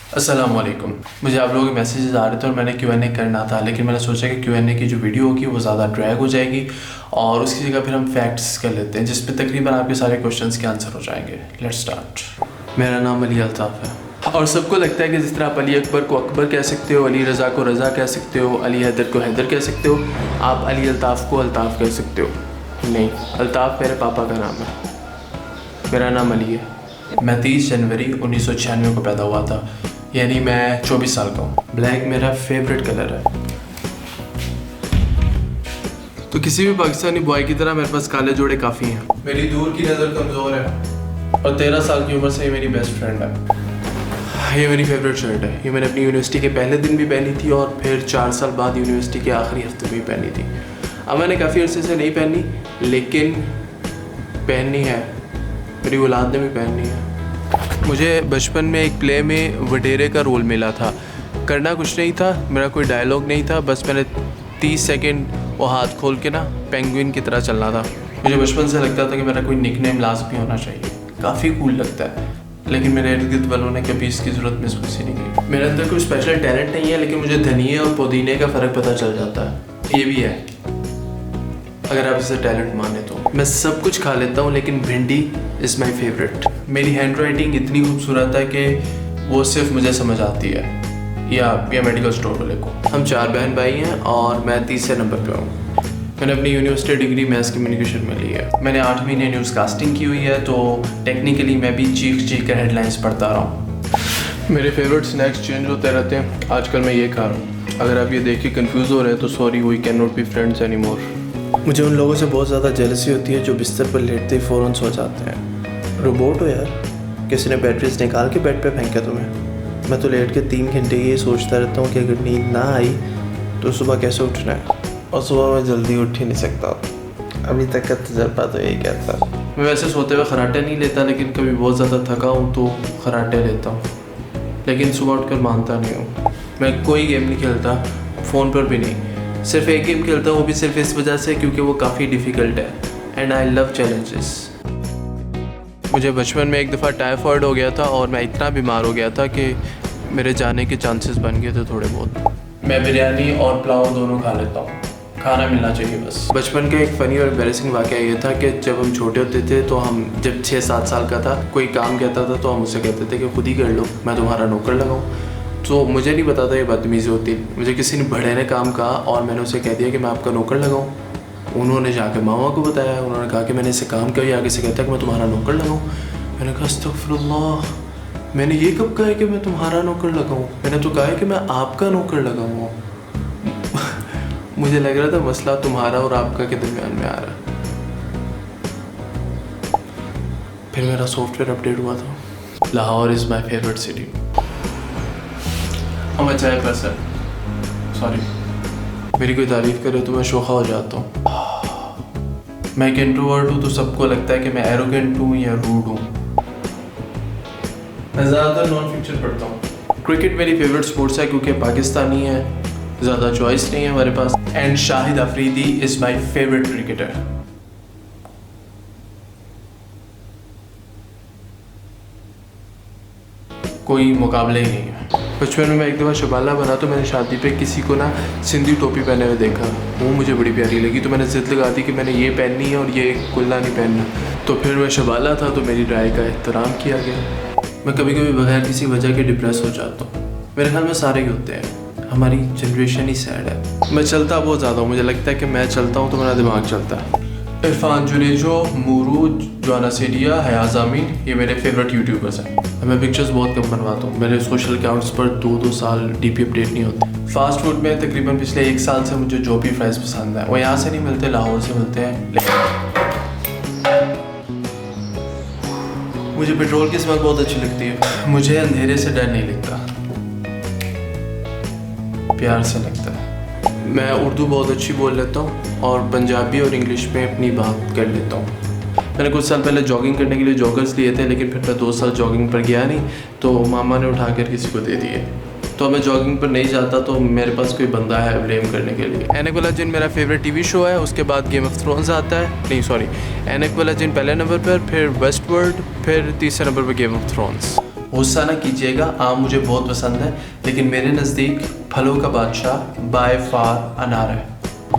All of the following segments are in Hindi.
अस्सलामुअलैकुम। मुझे आप लोगों के मैसेजेस आ रहे थे और मैंने Q&A करना था, लेकिन मैंने सोचा कि Q&A की जो वीडियो होगी वो ज़्यादा ड्रैग हो जाएगी और उसकी जगह फिर हम फैक्ट्स कर लेते हैं, जिस पे तकरीबन आपके सारे क्वेश्चंस के आंसर हो जाएंगे। Let's start. मेरा नाम अली अल्ताफ़ है और सबको लगता है कि जिस तरह आप अली अकबर को अकबर कह सकते हो, अली रज़ा को रज़ा कह सकते हो, अली हैदर को हैदर कह सकते हो, आप अली अल्ताफ़ को अल्ताफ़ कह सकते हो। नहीं, अल्ताफ़ मेरे पापा का नाम है, मेरा नाम अली है। मैं 30 जनवरी 1996 को पैदा हुआ था, यानी मैं 24 साल का हूँ। ब्लैक मेरा फेवरेट कलर है। तो किसी भी पाकिस्तानी बॉय की तरह मेरे पास काले जोड़े काफ़ी हैं। मेरी दूर की नज़र कमज़ोर है और 13 साल की उम्र से ये मेरी बेस्ट फ्रेंड है। ये मेरी फेवरेट शर्ट है। ये मैंने अपनी यूनिवर्सिटी के पहले दिन भी पहनी थी और फिर 4 साल बाद यूनिवर्सिटी के आखिरी हफ्ते में भी पहनी थी। अब मैंने काफ़ी अरसे से नहीं पहनी, लेकिन पहननी है, मेरी औलाद ने भी पहननी है। मुझे बचपन में एक प्ले में वडेरे का रोल मिला था। करना कुछ नहीं था, मेरा कोई डायलॉग नहीं था, बस मैंने 30 सेकंड वो हाथ खोल के ना पेंगुइन की तरह चलना था। मुझे बचपन से लगता था कि मेरा कोई निकनेम लाजमी होना चाहिए, काफ़ी कूल लगता है, लेकिन मेरे इर्द गिर्द वालों ने कभी इसकी ज़रूरत महसूस ही नहीं की। मेरे अंदर कोई स्पेशल टैलेंट नहीं है, लेकिन मुझे धनिया और पुदीने का फ़र्क पता चल जाता है। ये भी है, अगर आप इसे टैलेंट माने तो। मैं सब कुछ खा लेता हूँ, लेकिन भिंडी इज़ माई फेवरेट। मेरी हैंड राइटिंग इतनी खूबसूरत है कि वो सिर्फ मुझे समझ आती है या मेडिकल स्टोर वाले को। हम 4 बहन भाई हैं और मैं 30 नंबर पे हूँ। मैंने अपनी यूनिवर्सिटी डिग्री मैथ्स कम्युनिकेशन में ली है। मैंने 8 महीने न्यूज़ कास्टिंग की हुई है, तो टेक्निकली मैं भी चीख कर हेडलाइंस पढ़ता रहा हूँ। मेरे फेवरेट स्नैक्स चेंज होते रहते हैं। आजकल मैं ये खा रहा हूँ। अगर आप ये देख के कन्फ्यूज़ हो रहे हैं तो sorry, we can not be friends any more. मुझे उन लोगों से बहुत ज़्यादा जेलसी होती है जो बिस्तर पर लेटते ही फ़ौरन सो जाते हैं। रोबोट हो यार, किसी ने बैटरीज निकाल के बेड पे फेंका तुम्हें। मैं तो लेट के 3 घंटे ये सोचता रहता हूँ कि अगर नींद ना आई तो सुबह कैसे उठना है, और सुबह मैं जल्दी उठ ही नहीं सकता। अभी तक का तजर्बा तो यही कहता है। मैं वैसे सोते हुए खराटे नहीं लेता, लेकिन कभी बहुत ज़्यादा थका हूँ तो खराटे लेता हूँ, लेकिन सुबह उठकर मानता नहीं हूँ। मैं कोई गेम नहीं खेलता, फ़ोन पर भी नहीं। सिर्फ एक गेम खेलता हूँ, वो भी सिर्फ इस वजह से क्योंकि वो काफ़ी डिफ़िकल्ट है, एंड आई लव चैलेंजेस। मुझे बचपन में एक दफ़ा टाइफाइड हो गया था और मैं इतना बीमार हो गया था कि मेरे जाने के चांसेस बन गए थे थोड़े बहुत। मैं बिरयानी और पुलाव दोनों खा लेता हूँ, खाना मिलना चाहिए बस। बचपन का एक फ़नी और एम्बैरेसिंग वाक़या ये था कि जब हम छोटे होते थे तो हम जब 6-7 साल का था, कोई काम कहता था तो हम उससे कहते थे कि खुद ही कर लो, मैं तुम्हारा नौकर लगाऊँ। तो मुझे नहीं पता था ये बदतमीज़ी होती। मुझे किसी ने बड़े ने काम कहा और मैंने उसे कह दिया कि मैं आपका नौकर लगाऊँ। उन्होंने जाके मामा को बताया, उन्होंने कहा कि मैंने इसे काम किया, ये आगे से कहता है कि मैं तुम्हारा नौकर लगाऊँ। मैंने कहा अस्तगफुरुल्लाह, मैंने ये कब कहा है कि मैं तुम्हारा नौकर लगाऊँ? मैंने तो कहा है कि मैं आपका नौकर लगाऊँ। मुझे लग रहा था मसला तुम्हारा और आपका के दरमियान में आ रहा है। फिर मेरा सॉफ्टवेयर अपडेट हुआ था। Lahore is my favourite city. I'm a चाय पर्सन, सॉरी। मेरी कोई तारीफ़ करे तो मैं शोखा हो जाता हूँ। मैं एक इंट्रोवर्ट हूँ तो सबको लगता है कि मैं एरोगेंट हूँ या रूड हूँ। मैं ज़्यादातर नॉन फिक्शन पढ़ता हूँ। क्रिकेट मेरी फेवरेट स्पोर्ट्स है क्योंकि पाकिस्तानी है, ज़्यादा चॉइस नहीं है हमारे पास, and Shahid Afridi is my favourite cricketer. कोई मुकाबले ही नहीं है। बचपन में मैं एक दफ़ा शबाला बना तो मैंने शादी पे किसी को ना सिंधी टोपी पहने हुए देखा, वो मुझे बड़ी प्यारी लगी, तो मैंने ज़िद लगा दी कि मैंने ये पहननी है और ये कुल्ला नहीं पहनना। तो फिर मैं शबाला था तो मेरी राय का एहतराम किया गया। मैं कभी कभी बगैर किसी वजह के डिप्रेस हो जाता हूँ। मेरे ख्याल में सारे ही होते हैं, हमारी जनरेशन ही सैड है। मैं चलता बहुत ज़्यादा हूँ, मुझे लगता है कि मैं चलता हूँ तो मेरा दिमाग चलता है। इरफान जुनेजो, मूरू, जोना सेडिया, हयाज आमीन, ये मेरे फेवरेट यूट्यूबर्स हैं। मैं पिक्चर्स बहुत कम बनवाता हूँ, मेरे सोशल अकाउंट्स पर 2-2 साल डीपी अपडेट नहीं होते। फास्ट फूड में तकरीबन पिछले 1 साल से मुझे जो भी फ्राइज़ पसंद है वो यहाँ से नहीं मिलते, लाहौर से मिलते हैं। मुझे पेट्रोल की स्मेल बहुत अच्छी लगती है। मुझे अंधेरे से डर नहीं लगता, प्यार से लगता है। मैं उर्दू बहुत अच्छी बोल लेता हूँ और पंजाबी और इंग्लिश में अपनी बात कर लेता हूँ। मैंने कुछ साल पहले जॉगिंग करने के लिए जॉगर्स लिए थे, लेकिन फिर मैं 2 साल जॉगिंग पर गया नहीं, तो मामा ने उठा कर किसी को दे दिए। तो मैं जॉगिंग पर नहीं जाता, तो मेरे पास कोई बंदा है ब्लेम करने के लिए। एनेक वाला जिन मेरा फेवरेट टीवी शो है, उसके बाद गेम ऑफ थ्रोन्स आता है, एनेक वाला जिन पहले नंबर पर, फिर वेस्टवर्ल्ड, फिर तीसरे नंबर पर गेम ऑफ थ्रोन्स। गुस्सा ना कीजिएगा, आम मुझे बहुत पसंद है, लेकिन मेरे नज़दीक फलों का बादशाह बाय फार अनार है।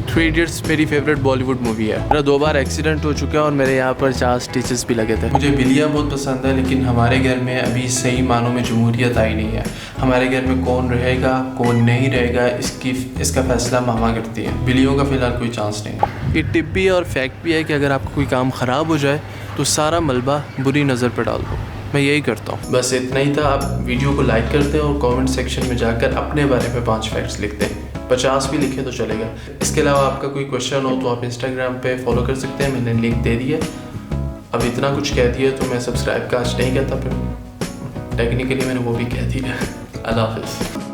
3 इडियट्स मेरी फेवरेट बॉलीवुड मूवी है। मेरा 2 बार एक्सीडेंट हो चुका है और मेरे यहाँ पर 4 स्टिचेस भी लगे थे। मुझे बिल्लियाँ बहुत पसंद है, लेकिन हमारे घर में अभी सही मानों में जमहूरियत आई नहीं है। हमारे घर में कौन रहेगा कौन नहीं रहेगा इसका फैसला मामा करती है। बिल्लियों का फ़िलहाल कोई चांस नहीं। ये टिप भी है और फैक्ट भी है कि अगर आपका कोई काम ख़राब हो जाए तो सारा मलबा बुरी नज़र पर डाल दो। मैं यही करता हूँ। बस इतना ही था। आप वीडियो को लाइक करते हैं और कमेंट सेक्शन में जाकर अपने बारे में 5 फैक्ट्स लिखते हैं। 50 भी लिखे तो चलेगा। इसके अलावा आपका कोई क्वेश्चन हो तो आप इंस्टाग्राम पे फॉलो कर सकते हैं, मैंने लिंक दे दी है। अब इतना कुछ कह दिया तो मैं सब्सक्राइब का आज नहीं कहता, फिर टेक्निकली मैंने वो भी कह दिया। अल्लाह हाफ़िज़।